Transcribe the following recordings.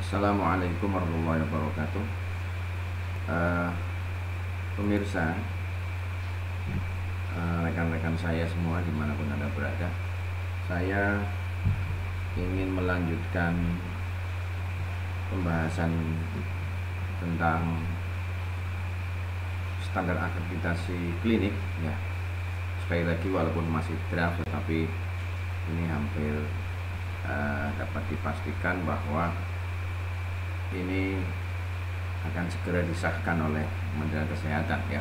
Assalamualaikum warahmatullahi wabarakatuh. Eh, Pemirsa, rekan-rekan saya semua dimanapun Anda berada, saya ingin melanjutkan pembahasan tentang standar akreditasi klinik ya. Sekali lagi walaupun masih draft, tetapi ini hampir dapat dipastikan bahwa ini akan segera disahkan oleh Kementerian Kesehatan ya.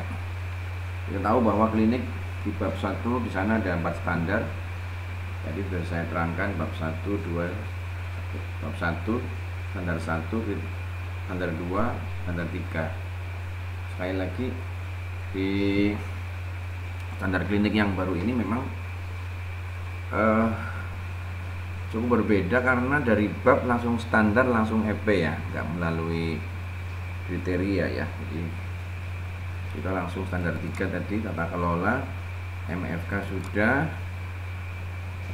Kita tahu bahwa klinik di bab 1 di sana ada 4 standar. Jadi sudah saya terangkan bab 1, 2, bab 1, standar 1, standar 2, standar 3. Sekali lagi di standar klinik yang baru ini memang cukup berbeda karena dari bab langsung standar langsung EP ya, nggak melalui kriteria ya. Jadi kita langsung standar 3 tadi, tata kelola, MFK sudah,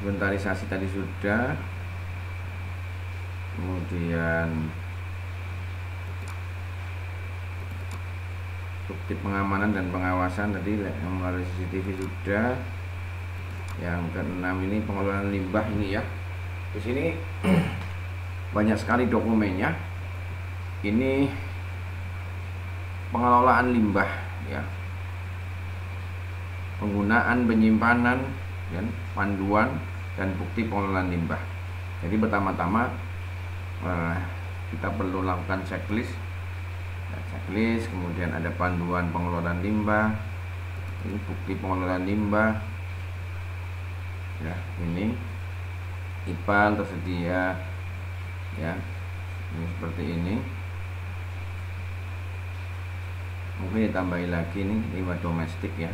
inventarisasi tadi sudah, kemudian bukti pengamanan dan pengawasan tadi yang melalui CCTV sudah. Yang keenam ini pengelolaan limbah ini ya. Di sini banyak sekali dokumennya. Ini pengelolaan limbah ya, penggunaan, penyimpanan, dan panduan dan bukti pengelolaan limbah. Jadi pertama-tama kita perlu lakukan checklist, kemudian ada panduan pengelolaan limbah, ini bukti pengelolaan limbah ya, ini IPAL tersedia ya, ini seperti ini. Mungkin ditambahi lagi nih limbah domestik ya.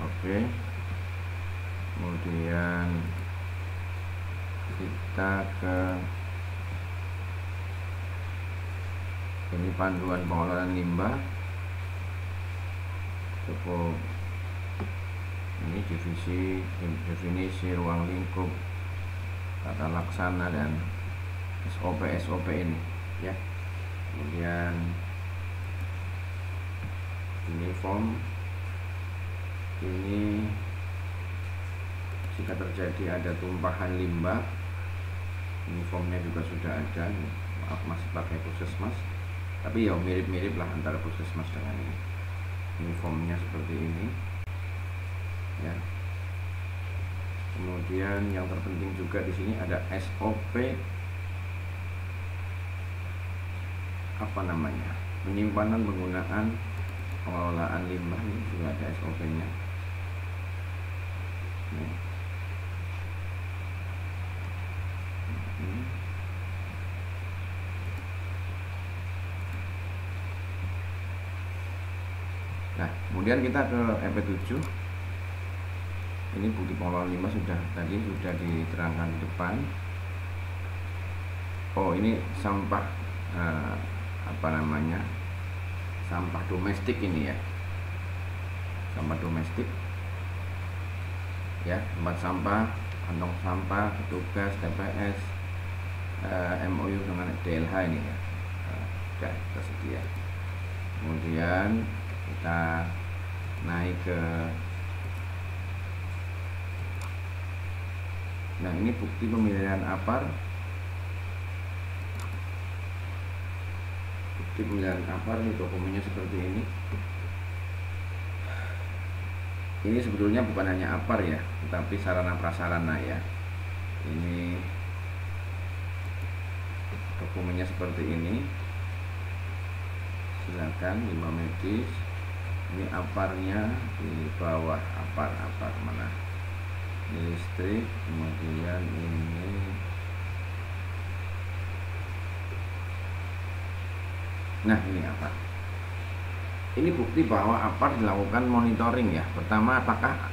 Oke. Kemudian kita ke ini panduan pengelolaan limbah, cukup ini definisi ruang lingkup, tata laksana, dan SOP ini ya. Kemudian ini form ini jika terjadi ada tumpahan limbah, ini formnya juga sudah ada. Maaf masih pakai puskesmas, tapi ya mirip-mirip lah antara puskesmas dengan ini. Ini formnya seperti ini ya. Kemudian yang terpenting juga di sini ada SOP penyimpanan, penggunaan, pengelolaan limbah, ini juga ada SOP-nya. Nah, kemudian kita ke EP7. Ini bukti pengelolaan limbah sudah diterangkan di depan. Oh, ini sampah sampah domestik ini ya. Sampah domestik ya, tempat sampah, kantong sampah, petugas, TPS, MOU dengan DLH ini ya, sudah tersedia. Kemudian kita naik ke, nah ini bukti pemilihan APAR. Bukti pemilihan APAR ini dokumennya seperti ini. Ini sebetulnya bukan hanya APAR ya, tetapi sarana prasarana ya. Ini dokumennya seperti ini. Silakan limbah medis. Ini APAR-nya di bawah APAR mana? Ini listrik, kemudian ini ini APAR. Ini bukti bahwa APAR dilakukan monitoring ya. Pertama, apakah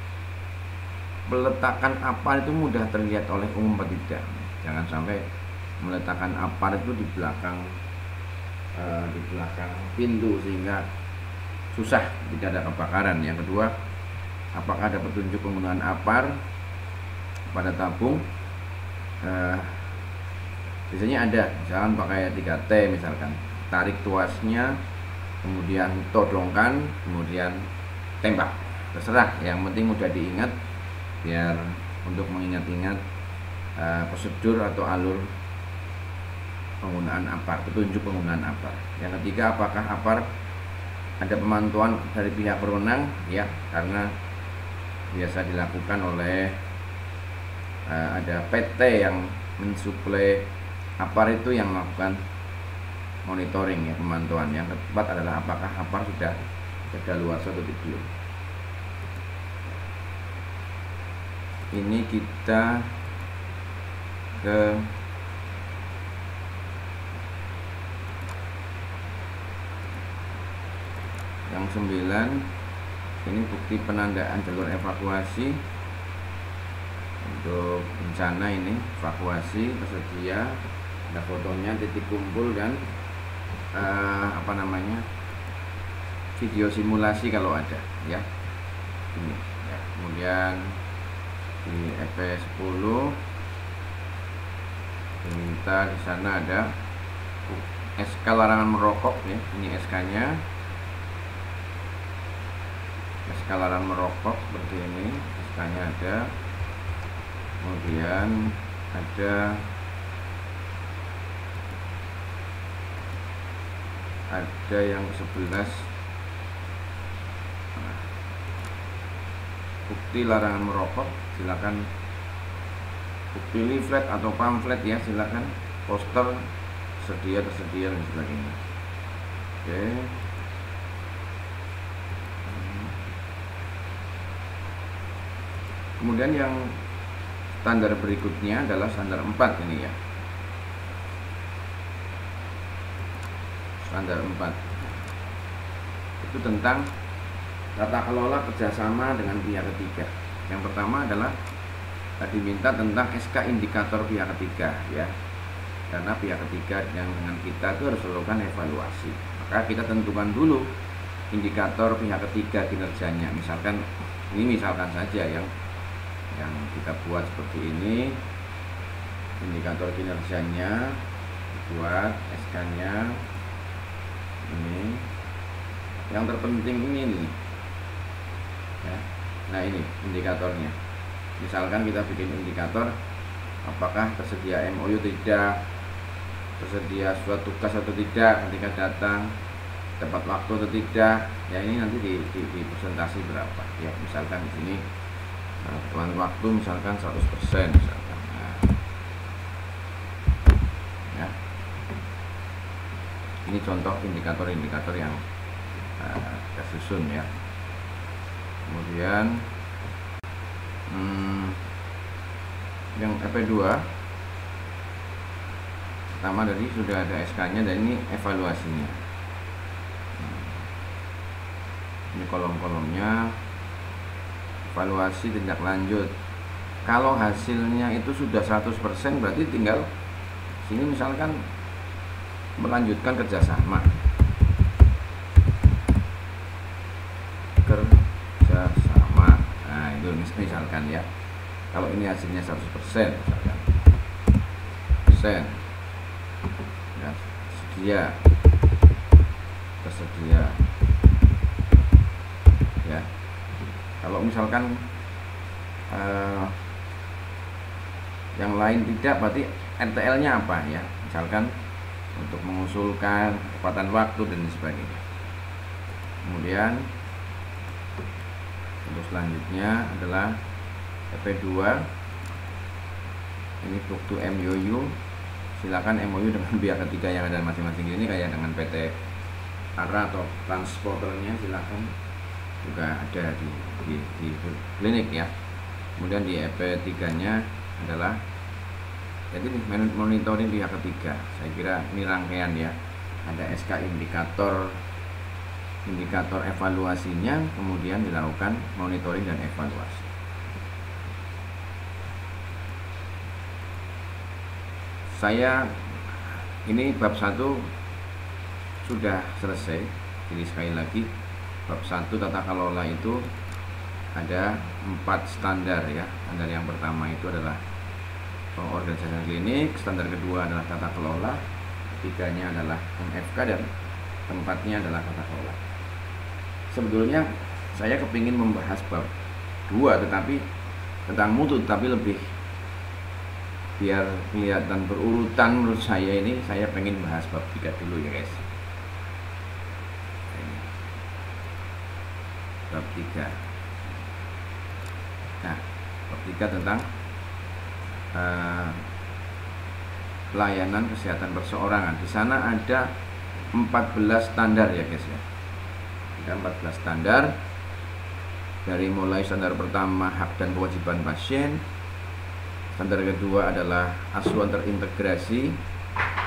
peletakan APAR itu mudah terlihat oleh umum atau tidak. Jangan sampai meletakkan APAR itu di belakang pintu sehingga susah tidak ada kebakaran. Yang kedua, apakah ada petunjuk penggunaan APAR pada tabung biasanya ada, misalkan pakai 3T, misalkan tarik tuasnya, kemudian todongkan, kemudian tembak, terserah, yang penting mudah diingat biar untuk mengingat-ingat prosedur atau alur penggunaan APAR, petunjuk penggunaan APAR. Yang ketiga, apakah APAR ada pemantauan dari pihak berwenang? Ya, karena biasa dilakukan oleh ada PT yang mensuplai APAR itu yang melakukan monitoring, ya, pemantauan. Yang keempat adalah apakah APAR sudah kadaluarsa atau belum. Ini kita ke yang 9. Ini bukti penandaan jalur evakuasi untuk bencana. Ini evakuasi tersedia, ada fotonya, titik kumpul, dan video simulasi kalau ada, ya. Ini ya. Kemudian di EP10 diminta di sana ada SK larangan merokok, ya. Ini SK-nya, SK larangan merokok seperti ini, SK-nya ada. Kemudian ada yang 11, bukti larangan merokok, silakan bukti leaflet atau pamflet, ya, silakan, poster tersedia dan sebagainya. Oke. Kemudian yang standar berikutnya adalah standar 4 ini, ya. Standar 4 itu tentang tata kelola kerjasama dengan pihak ketiga. Yang pertama adalah diminta tentang SK indikator pihak ketiga, ya, karena pihak ketiga yang dengan kita itu harus melakukan evaluasi. Maka kita tentukan dulu indikator pihak ketiga kinerjanya. Misalkan saja yang kita buat seperti ini, indikator kinerjanya buat SK-nya ini. Yang terpenting ini nih, ya. Nah, ini indikatornya. Misalkan kita bikin indikator apakah tersedia MOU tidak, tersedia suatu tugas atau tidak ketika datang, tepat waktu atau tidak, ya, ini nanti di presentasi berapa, ya. Misalkan di sini tepat waktu misalkan 100%, misalkan. Nah, ya. Ini contoh indikator-indikator yang kita susun, ya. Kemudian yang EP2 pertama tadi sudah ada SK-nya, dan ini evaluasinya. Ini kolom-kolomnya, evaluasi tindak lanjut. Kalau hasilnya itu sudah 100%, berarti tinggal sini misalkan melanjutkan kerjasama. Nah, itu misalkan, ya. Kalau ini hasilnya 100%, misalkan ya, tersedia, ya. Kalau misalkan yang lain tidak, berarti RTL-nya apa, ya. Misalkan untuk mengusulkan ketepatan waktu dan sebagainya. Kemudian untuk selanjutnya adalah EP2. Ini bukti MOU. Silakan MOU dengan pihak ketiga yang ada masing-masing ini, kayak dengan PT ARA atau transporternya, silakan juga ada di klinik, ya. Kemudian di EP3-nya adalah jadi monitoring pihak ketiga. Saya kira ini rangkaian, ya. Ada SK indikator evaluasinya, kemudian dilakukan monitoring dan evaluasi. Ini bab 1 sudah selesai. Jadi sekali lagi, bab 1 tata kelola itu ada 4 standar ya. Standar yang pertama itu adalah pengorganisasian klinik, standar kedua adalah tata kelola, ketiganya adalah MFK, dan keempatnya adalah tata kelola. Sebetulnya saya kepingin membahas bab 2 tetapi tentang mutu, tapi lebih biar kelihatan berurutan menurut saya ini, saya pengen bahas bab 3 dulu ya guys. Ini. Bab 3. Nah, bab 3 tentang pelayanan kesehatan perseorangan. Di sana ada 14 standar ya guys ya. Ada 14 standar. Dari mulai standar pertama hak dan kewajiban pasien, standar kedua adalah asuhan terintegrasi.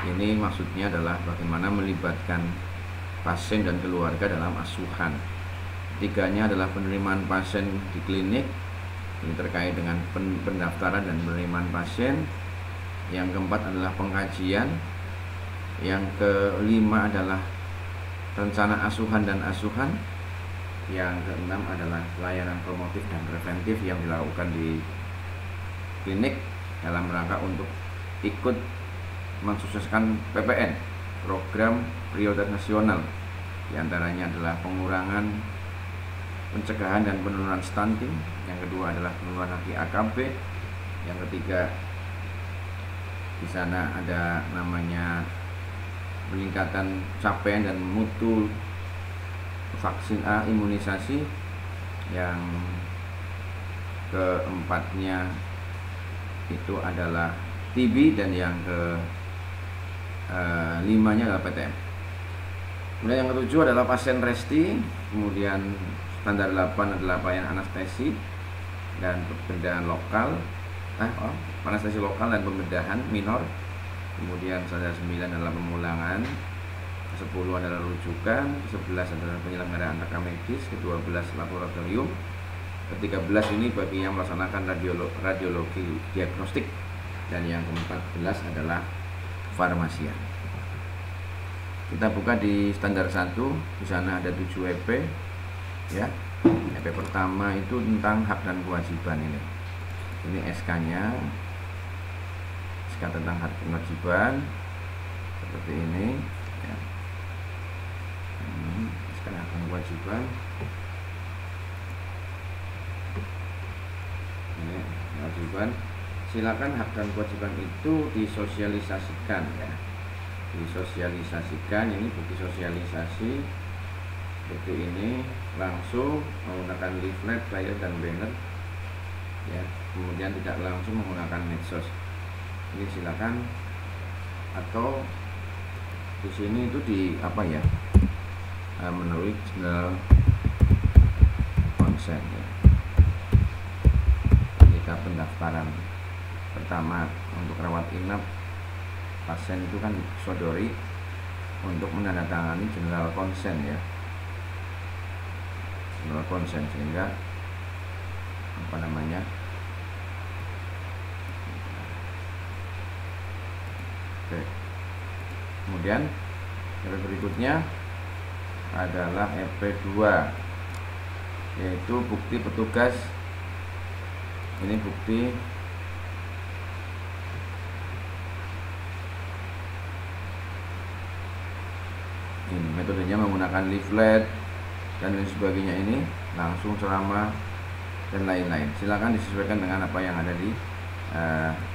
Ini maksudnya adalah bagaimana melibatkan pasien dan keluarga dalam asuhan. Ketiganya adalah penerimaan pasien di klinik. Ini terkait dengan pendaftaran dan penerimaan pasien. Yang keempat adalah pengkajian. Yang kelima adalah rencana asuhan dan asuhan. Yang keenam adalah pelayanan promotif dan preventif yang dilakukan di klinik dalam rangka untuk ikut mensukseskan PPN, program prioritas nasional. Di antaranya adalah pengurangan, pencegahan dan penurunan stunting. Yang kedua adalah penurunan haki AKB. Yang ketiga, di sana ada namanya peningkatan capaian dan mutu vaksin A, imunisasi. Yang keempatnya itu adalah TB, dan yang limanya adalah PTM. Kemudian yang ketujuh adalah pasien resti. Kemudian standar 8 adalah pelayanan anestesi dan pembedahan lokal, anestesi lokal dan pembedahan minor. Kemudian standar 9 adalah pemulangan, 10 adalah rujukan, 11 adalah penyelenggaraan rekam medis, ke-12 laboratorium, ke-13 ini bagi yang melaksanakan radiologi diagnostik, dan yang ke-14 adalah farmasian. Kita buka di standar 1, di sana ada 7 EP ya. EP pertama itu tentang hak dan kewajiban ini. Ini SK-nya. SK tentang hak dan kewajiban seperti ini ya. Sekarang hak dan kewajiban. Ini kewajiban. Silakan hak dan kewajiban itu disosialisasikan ya. Disosialisasikan, ini bukti sosialisasi seperti ini, langsung menggunakan leaflet, flyer dan banner ya. Kemudian tidak langsung menggunakan medsos. Ini silakan, atau di sini itu di apa ya, menulis konsen ya. Ketika pendaftaran pertama untuk rawat inap, pasien itu kan sodori untuk menandatangani general consent ya, general consent, sehingga apa namanya, oke. Kemudian yang berikutnya adalah EP2, yaitu bukti petugas. Ini bukti ini, metodenya menggunakan leaflet dan lain sebagainya, ini langsung ceramah dan lain-lain. Silakan disesuaikan dengan apa yang ada di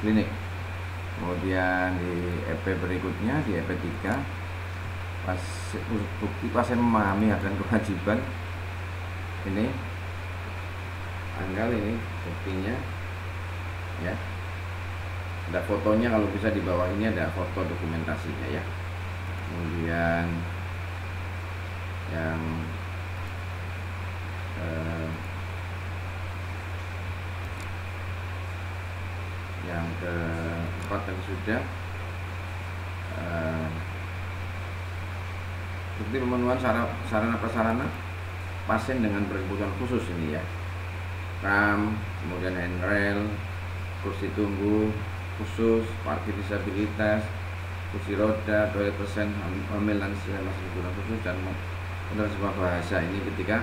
klinik. Kemudian di EP berikutnya, di EP 3, bukti pasien memahami hak dan kewajiban. Ini tanggal, ini buktinya ya. Ada fotonya, kalau bisa di bawah ini ada foto dokumentasinya ya. Kemudian yang keempat tadi sudah bukti pemenuhan sarana prasarana pasien dengan berkebutuhan khusus ini ya. RAM, kemudian handrail, kursi tunggu khusus, parkir disabilitas, kursi roda, toilet persen, hamil lansia masih kebutuhan khusus, dan penerjemah bahasa. Ini ketika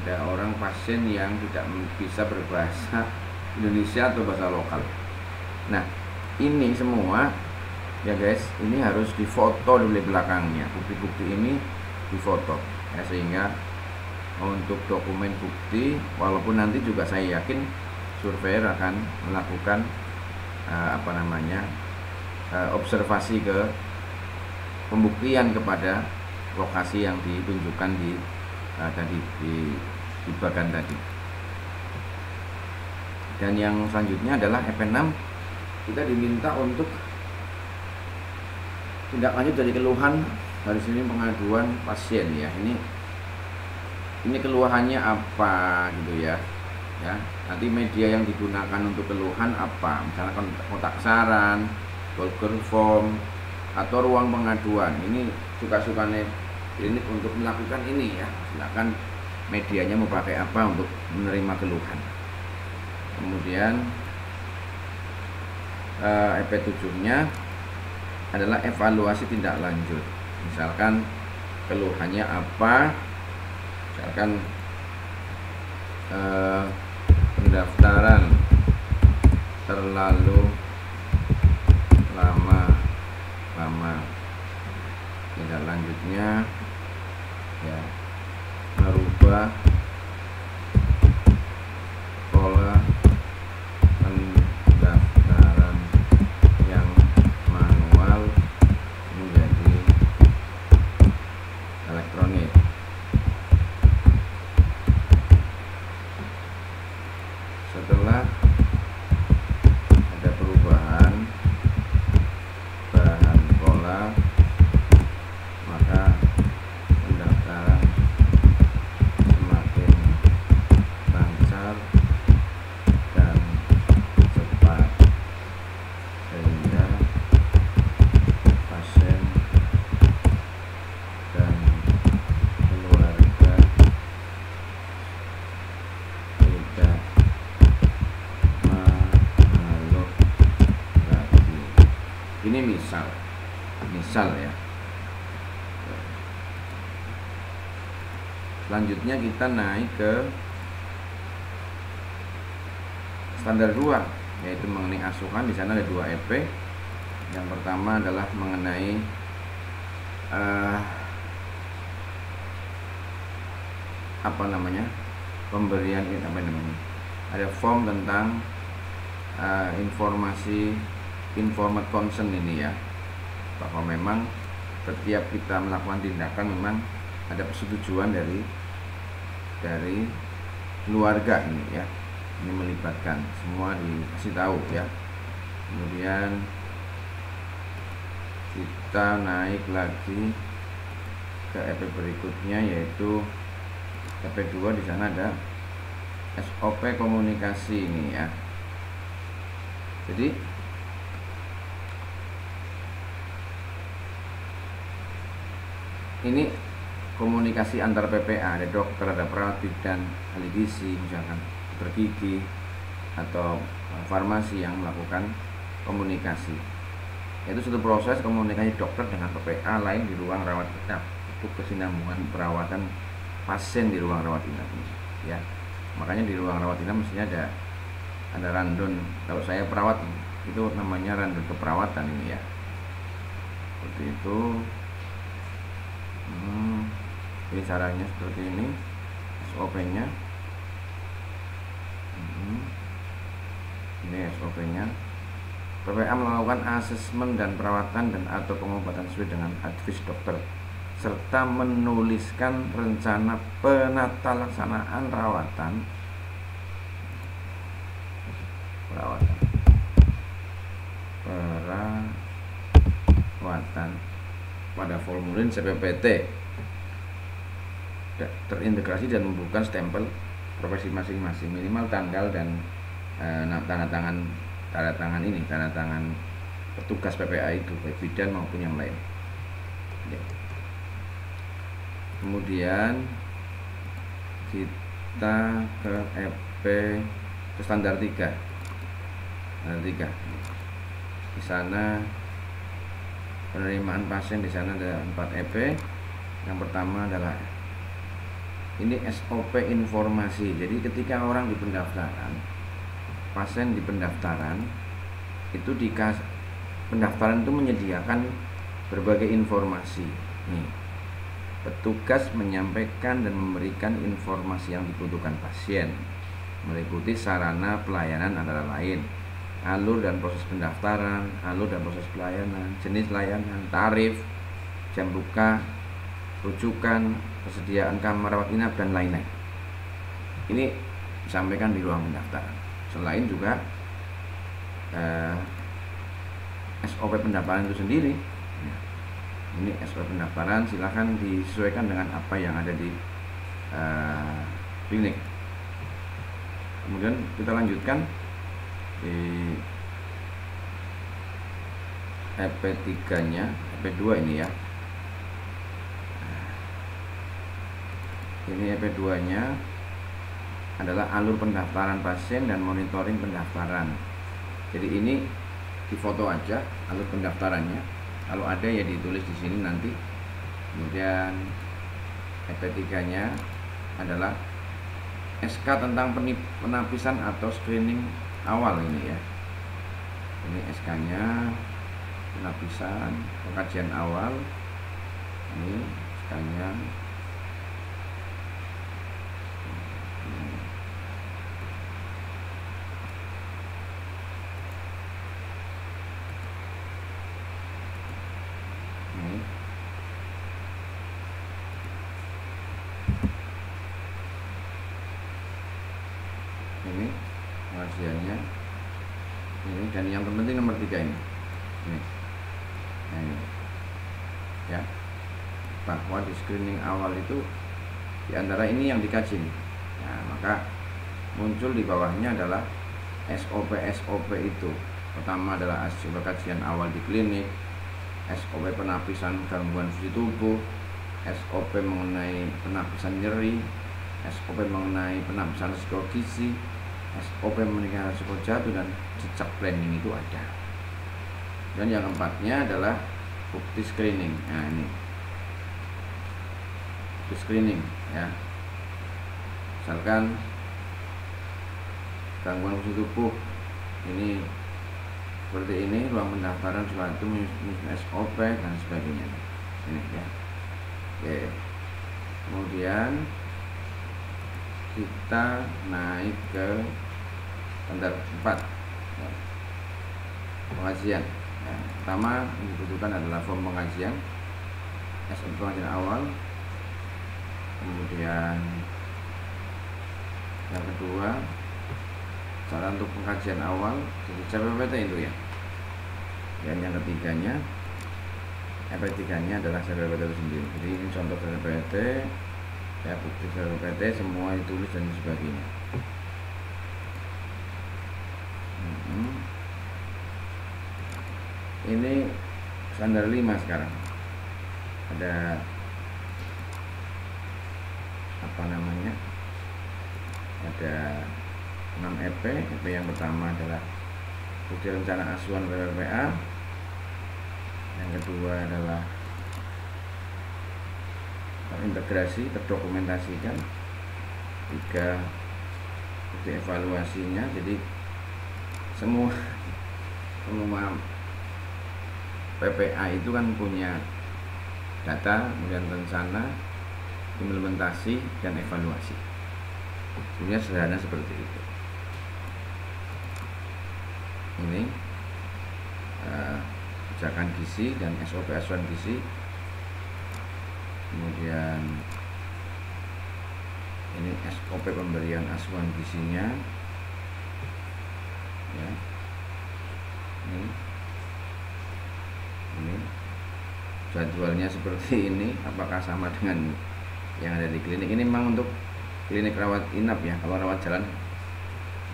ada orang pasien yang tidak bisa berbahasa Indonesia atau bahasa lokal. Nah, ini semua ya guys, ini harus difoto di belakangnya. Bukti-bukti ini difoto ya, sehingga untuk dokumen bukti, walaupun nanti juga saya yakin surveyor akan melakukan observasi ke pembuktian kepada lokasi yang ditunjukkan di tadi di bagan tadi. Dan yang selanjutnya adalah EP6, kita diminta untuk tindak lanjut dari keluhan dari sini, pengaduan pasien ya. Ini keluhannya apa gitu ya. Ya, nanti media yang digunakan untuk keluhan apa, misalnya kotak saran, Google Form, atau ruang pengaduan. Ini suka-sukanya klinik untuk melakukan ini ya. Silakan medianya mau pakai apa untuk menerima keluhan. Kemudian EP7-nya adalah evaluasi tindak lanjut. Misalkan keluhannya apa, misalkan pendaftaran terlalu lama. Tindak lanjutnya ya, merubah pola pendaftaran yang manual menjadi elektronik. Setelah ada perubahan bahan pola, maka pendaftaran semakin lancar dan cepat, sehingga pasien dan keluarga tidak mengeluh lagi. Ini misal ya. Selanjutnya kita naik ke standar 2, yaitu mengenai asuhan. Di sana ada 2 EP. Yang pertama adalah mengenai pemberian ada form tentang informasi informed consent ini ya, bahwa memang setiap kita melakukan tindakan memang ada persetujuan dari keluarga ini ya. Ini melibatkan semua, dikasih tahu ya. Kemudian kita naik lagi ke EP berikutnya, yaitu EP2. Di sana ada SOP komunikasi ini ya. Jadi ini komunikasi antar PPA, ada dokter, ada perawat bidan, ahli gizi, misalkan dokter gigi atau farmasi yang melakukan komunikasi. Itu suatu proses komunikasi dokter dengan PPA lain di ruang rawat inap untuk kesinambungan perawatan pasien di ruang rawat inap ini ya. Makanya di ruang rawat inap mestinya ada random. Kalau saya perawat itu namanya random keperawatan ini ya. Seperti itu. Ini caranya seperti ini, SOP-nya. Ini SOP-nya. PPA melakukan asesmen dan perawatan dan atau pengobatan sesuai dengan advis dokter, serta menuliskan rencana penata laksanaan perawatan pada formulir CPPT terintegrasi dan membuka stempel profesi masing-masing, minimal tanggal dan tanda tangan petugas PPA itu, baik bidan maupun yang lain ya. Kemudian kita ke EP ke standar 3. Di sana penerimaan pasien, di sana ada 4 EP. Yang pertama adalah ini SOP informasi. Jadi ketika orang di pendaftaran, pasien di pendaftaran itu pendaftaran itu menyediakan berbagai informasi. Nih, petugas menyampaikan dan memberikan informasi yang dibutuhkan pasien, meliputi sarana pelayanan antara lain alur dan proses pendaftaran, alur dan proses pelayanan, jenis layanan, tarif, jam buka, rujukan, persediaan kamar rawat inap, dan lain-lain. Ini disampaikan di ruang pendaftaran. Selain juga SOP pendaftaran itu sendiri. Ini SOP pendaftaran silahkan disesuaikan dengan apa yang ada di klinik. Kemudian kita lanjutkan di EP3-nya, EP2 ini ya. Ini EP2-nya adalah alur pendaftaran pasien dan monitoring pendaftaran. Jadi ini difoto aja alur pendaftarannya. Kalau ada ya ditulis di sini nanti. Kemudian EP3-nya adalah SK tentang penapisan atau screening awal ini ya. Ini SK-nya penapisan, pengkajian awal. Ini SK-nya. Ini pengajiannya ini, dan yang terpenting nomor 3 ini. Nah, ini ya, bahwa di screening awal itu diantara ini yang dikaji. Nah, maka muncul di bawahnya adalah SOP itu. Pertama adalah SOP kajian awal di klinik, SOP penapisan gangguan fungsi tubuh, SOP mengenai penapisan nyeri, SOP mengenai penapisan risiko gizi, SOP mengenai risiko jatuh, dan jejak planning itu ada. Dan yang keempatnya adalah bukti screening. Nah, ini bukti screening ya. Misalkan gangguan fungsi tubuh ini seperti ini, ruang pendaftaran suatu SOP dan sebagainya. Ini ya. Oke. Kemudian kita naik ke standar 4 ya. Pengajian ya. Pertama yang dibutuhkan adalah form pengajian, SOP pengajian awal. Kemudian yang kedua cara untuk pengkajian awal, jadi CPPT itu ya. Dan yang ketiganya EP3-nya adalah CPPT itu sendiri. Jadi ini contoh CPPT ya, bukti CPPT semua ditulis dan sebagainya. Ini standar 5 sekarang. Ada apa namanya? Ada 6 EP. EP yang pertama adalah bukti rencana asuhan PPPA. Yang kedua adalah terintegrasi, terdokumentasikan. 3 bukti evaluasinya. Jadi semua PPA itu kan punya data, kemudian rencana, implementasi, dan evaluasi. Sebenarnya sederhana seperti itu. Ini pijakan gizi dan SOP asuhan gizi. Kemudian ini SOP pemberian asuhan gizinya ya. Ini jadwalnya seperti ini. Apakah sama dengan yang ada di klinik? Ini memang untuk klinik rawat inap ya. Kalau rawat jalan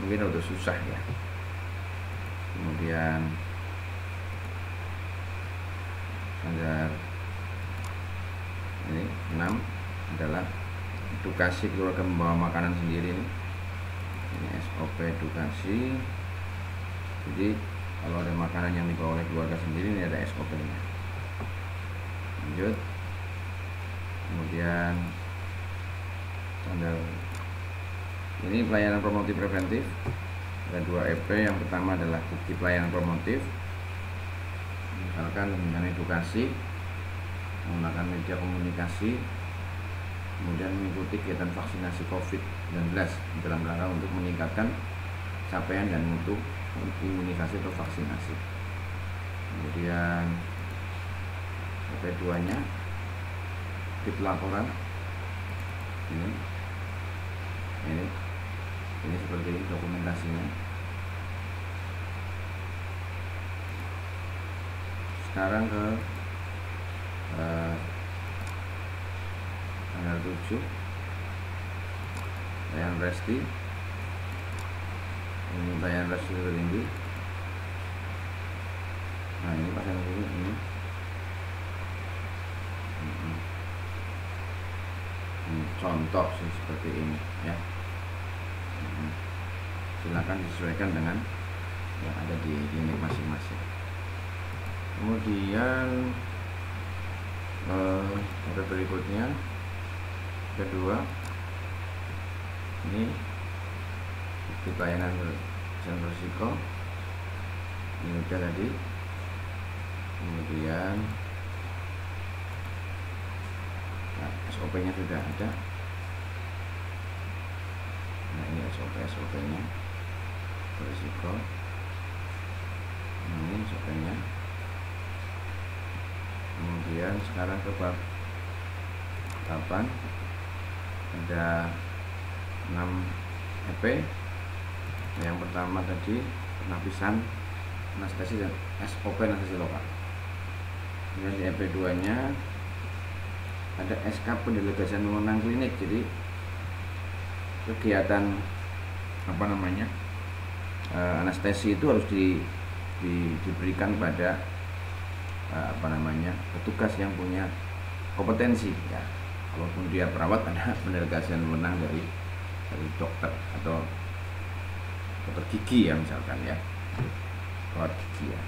mungkin udah susah ya. Kemudian standar ini 6 adalah edukasi keluarga membawa makanan sendiri. Ini SOP edukasi. Jadi kalau ada makanan yang dibawa oleh keluarga sendiri, ini ada SOP-nya. Lanjut. Kemudian Tanggal ini pelayanan promotif preventif. Ada 2 EP. Yang pertama adalah bukti pelayanan promotif, misalkan dengan edukasi menggunakan media komunikasi, kemudian mengikuti kegiatan vaksinasi COVID-19 dalam rangka untuk meningkatkan capaian dan mutu imunisasi atau vaksinasi. Kemudian EP2 nya di pelaporan ini seperti ini dokumentasinya. Sekarang ke tanggal 7 bayan resti. Ini bayan resti tertinggi. Nah, ini pasien ini contoh sih seperti ini ya. Silakan disesuaikan dengan yang ada di klinik masing-masing. Kemudian ada berikutnya kedua, ini bukti pelayanan risiko, ini udah tadi. Kemudian SOP nya sudah ada. Nah, ini SOP nya risiko, ini SOP nya. Kemudian sekarang ke bab 8 ada 6 EP. Yang pertama tadi penapisan anestesi dan SOP anestesi lokal. Kemudian di EP2 nya ada SK pendelegasian wewenang klinik. Jadi kegiatan anestesi itu harus diberikan pada petugas yang punya kompetensi ya. Walaupun dia perawat, ada pendelegasian wewenang dari dokter atau dokter gigi ya, misalkan ya, perawat gigi ya.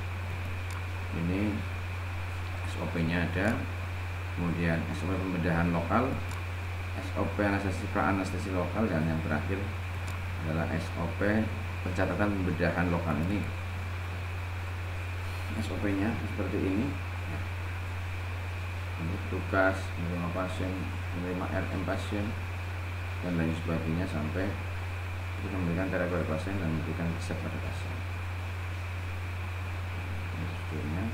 Ini SOP nya ada. Kemudian SOP pembedahan lokal, SOP anestesi pra-anestesi lokal, dan yang terakhir adalah SOP pencatatan pembedahan lokal. Ini SOP nya seperti ini. Ini tugas menerima pasien, menerima RM pasien, dan lain sebagainya, sampai kita memberikan terapi pada pasien dan memberikan resep pada pasien. Ini sebetulnya.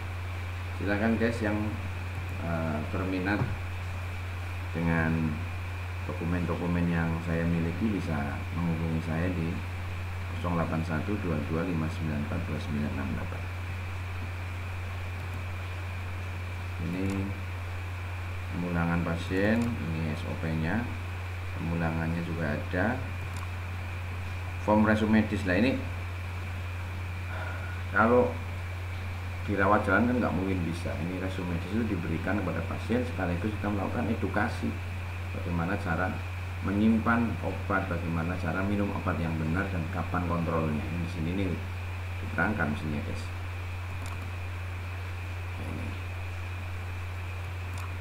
Silakan guys yang berminat dengan dokumen-dokumen yang saya miliki bisa menghubungi saya di 081225942968. Ini pemulangan pasien, ini SOP nya, pemulangannya juga ada, form resume medis. Nah, ini kalau dirawat jalan kan nggak mungkin bisa. Ini resume medis itu diberikan kepada pasien sekaligus kita melakukan edukasi bagaimana cara menyimpan obat, bagaimana cara minum obat yang benar, dan kapan kontrolnya. Ini di sini nih diterangkan mestinya guys.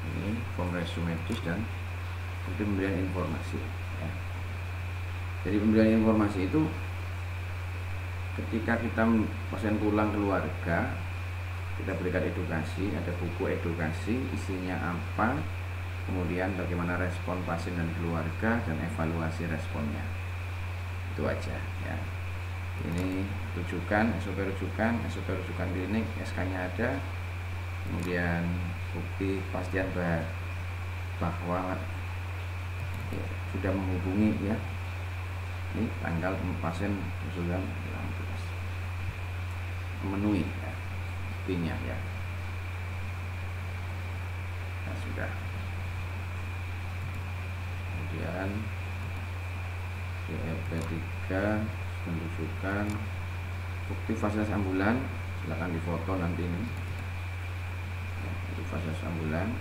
Ini form resume medis dan pemberian informasi ya. Jadi pemberian informasi itu ketika kita pasien pulang keluarga, kita berikan edukasi, ada buku edukasi, isinya apa, kemudian bagaimana respon pasien dan keluarga, dan evaluasi responnya. Itu aja ya. Ini rujukan, SOP rujukan klinik, SK nya ada. Kemudian bukti kepastian bahwa ya, sudah menghubungi ya. Ini tanggal pasien usulan memenuhi ya, buktinya ya. Nah, sudah. Kemudian DLP3 menunjukkan bukti fasilitas ambulan, silakan difoto nanti ini. Itu fasilitas ambulan.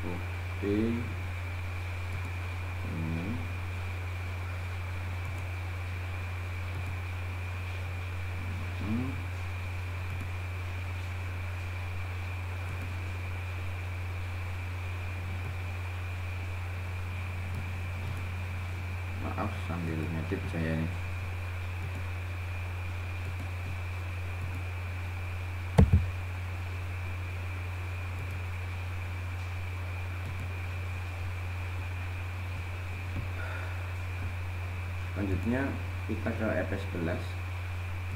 Bukti ini Maaf sambil ngedit saya ini. Selanjutnya kita ke EP11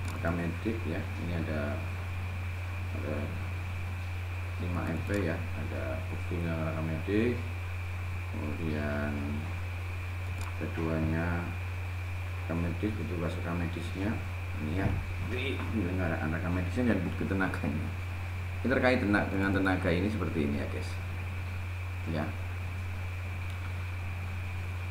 rekam medik ya. Ini ada 5 MP ya, ada buktinya rekam medik, kemudian keduanya rekam medis, petugas rekam medisnya, ini ya penyelenggaraan rekam medisnya dan bukti tenaganya. Ini terkait dengan tenaga ini seperti ini ya guys ya.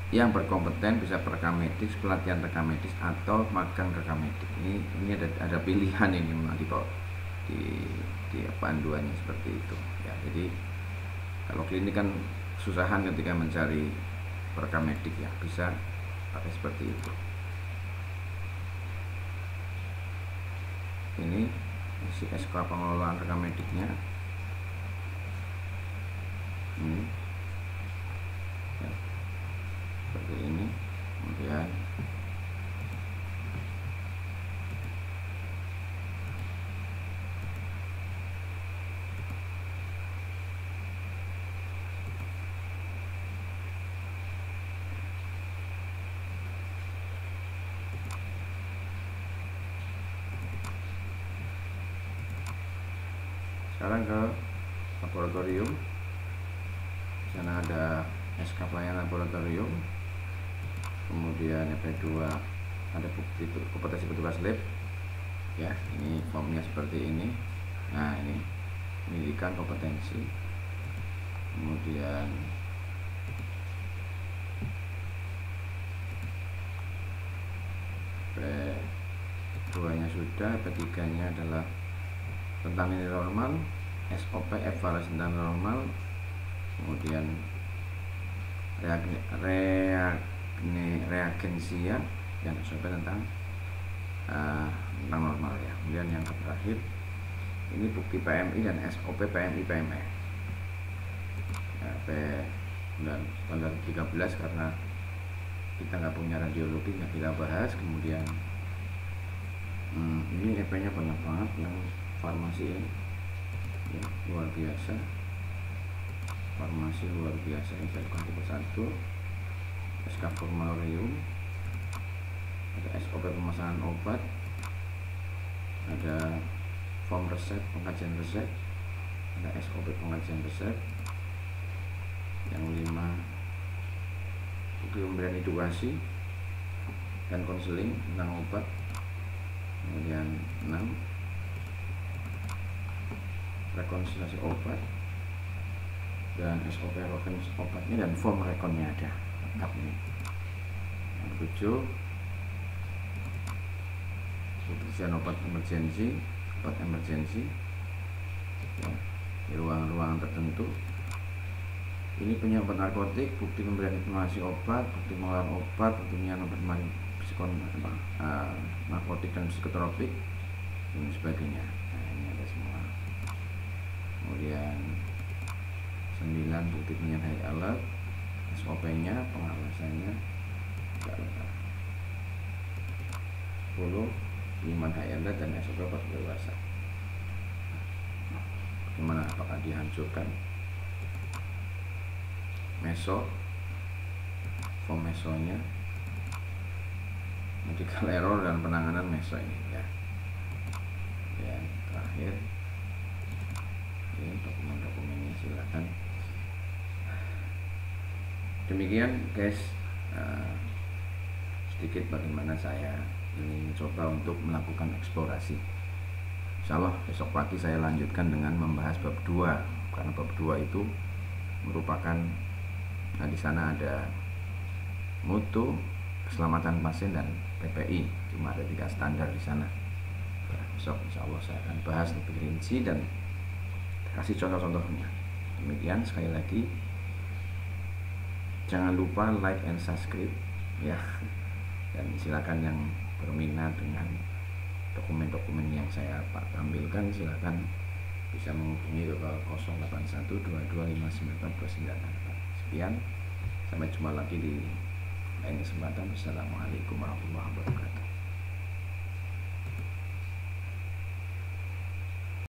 Yang berkompeten bisa perekam medis, pelatihan rekam medis, atau magang rekam medis. Ini ada pilihan ini nanti kok di panduannya seperti itu ya. Jadi kalau klinik kan susahan ketika mencari perekam medik ya, bisa pakai seperti itu. Ini isi SK pengelolaan rekam mediknya ini ya, seperti ini. Kemudian sekarang ke laboratorium. Di sana ada SK pelayanan laboratorium, kemudian EP2 ada bukti kompetensi petugas lab ya. Ini formnya seperti ini. Nah, ini pendidikan kompetensi, kemudian EP2 nya sudah, EP3 nya adalah tentang nilai normal, SOP evaluasi tentang normal, kemudian reagensia dan SOP tentang normal ya. Kemudian yang terakhir ini bukti PMI dan SOP PMI PME ya, dan standar 13 karena kita nggak punya radiologi, nggak kita bahas. Kemudian ini EP nya banyak banget yang farmasi ini ya, luar biasa. Farmasi luar biasa. Ini saya bukan satu. SK formularium, ada SOP pemasangan obat, ada form resep, pengkajian resep, ada SOP pengkajian resep. Yang 5 bukti pemberian edukasi dan konseling tentang obat. Kemudian 6 rekonsiliasi obat dan SOP rekonsilasi obatnya dan form rekonnya ada lengkap ini. Yang 7 pemeriksaan obat emergensi ya, di ruang-ruang tertentu. Ini punya obat narkotik, bukti pemberian informasi obat, bukti pengelolaan obat, bukti penyaluran obat narkotik dan psikotropik dan sebagainya. Nah, ini ada semua. Kemudian 9 bukti penyertai alat, SOP nya, pengawasannya tidak lengkap. 10 liman alat dan SOP obat dewasa. Bagaimana, apakah dihancurkan? Meso, form mesonya, medical error dan penanganan meso ini ya. Dan terakhir ini dokumen-dokumennya, silakan. Demikian guys, sedikit bagaimana saya ini mencoba untuk melakukan eksplorasi. Insya Allah besok pagi saya lanjutkan dengan membahas bab 2, karena bab 2 itu merupakan di sana ada mutu, keselamatan pasien, dan PPI. Cuma ada 3 standar di sana. Besok insya Allah saya akan bahas lebih rinci dan kasih contoh-contohnya. Demikian, sekali lagi jangan lupa like and subscribe ya, dan silakan yang berminat dengan dokumen-dokumen yang saya tampilkan, silakan bisa menghubungi ke 0812259429. Sekian, sampai jumpa lagi di lain kesempatan. Wassalamualaikum warahmatullahi wabarakatuh.